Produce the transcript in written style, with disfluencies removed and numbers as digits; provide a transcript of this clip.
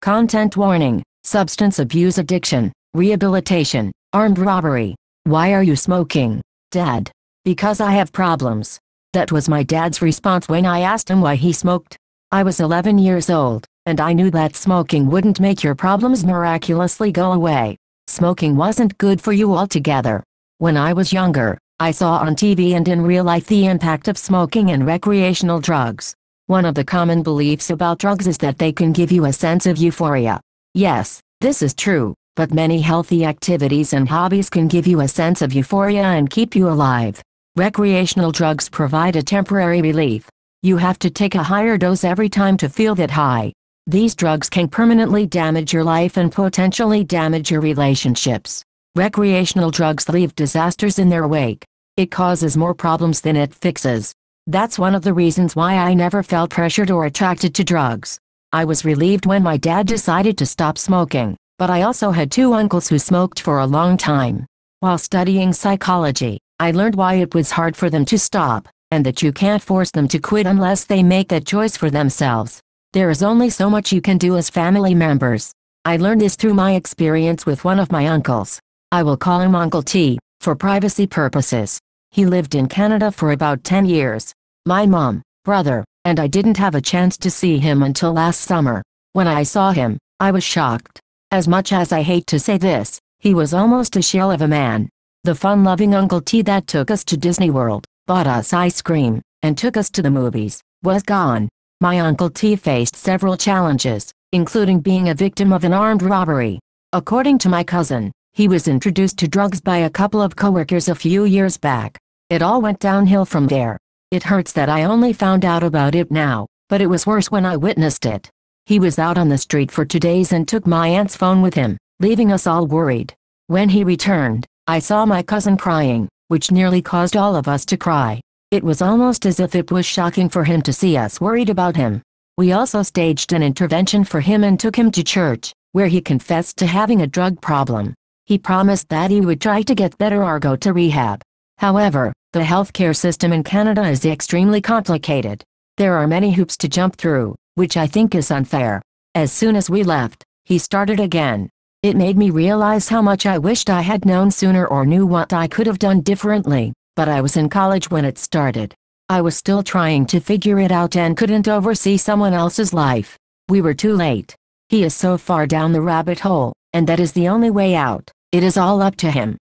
Content warning, substance abuse addiction, rehabilitation, armed robbery. Why are you smoking, Dad? Because I have problems. That was my dad's response when I asked him why he smoked. I was 11 years old, and I knew that smoking wouldn't make your problems miraculously go away. Smoking wasn't good for you altogether. When I was younger, I saw on TV and in real life the impact of smoking and recreational drugs. One of the common beliefs about drugs is that they can give you a sense of euphoria. Yes, this is true, but many healthy activities and hobbies can give you a sense of euphoria and keep you alive. Recreational drugs provide a temporary relief. You have to take a higher dose every time to feel that high. These drugs can permanently damage your life and potentially damage your relationships. Recreational drugs leave disasters in their wake. It causes more problems than it fixes. That's one of the reasons why I never felt pressured or attracted to drugs. I was relieved when my dad decided to stop smoking, but I also had two uncles who smoked for a long time. While studying psychology, I learned why it was hard for them to stop, and that you can't force them to quit unless they make that choice for themselves. There is only so much you can do as family members. I learned this through my experience with one of my uncles. I will call him Uncle T, for privacy purposes. He lived in Canada for about 10 years. My mom, brother, and I didn't have a chance to see him until last summer. When I saw him, I was shocked. As much as I hate to say this, he was almost a shell of a man. The fun-loving Uncle T that took us to Disney World, bought us ice cream, and took us to the movies, was gone. My Uncle T faced several challenges, including being a victim of an armed robbery. According to my cousin, he was introduced to drugs by a couple of coworkers a few years back. It all went downhill from there. It hurts that I only found out about it now, but it was worse when I witnessed it. He was out on the street for 2 days and took my aunt's phone with him, leaving us all worried. When he returned, I saw my cousin crying, which nearly caused all of us to cry. It was almost as if it was shocking for him to see us worried about him. We also staged an intervention for him and took him to church, where he confessed to having a drug problem. He promised that he would try to get better or go to rehab. However, the healthcare system in Canada is extremely complicated. There are many hoops to jump through, which I think is unfair. As soon as we left, he started again. It made me realize how much I wished I had known sooner or knew what I could have done differently, but I was in college when it started. I was still trying to figure it out and couldn't oversee someone else's life. We were too late. He is so far down the rabbit hole, and that is the only way out. It is all up to him.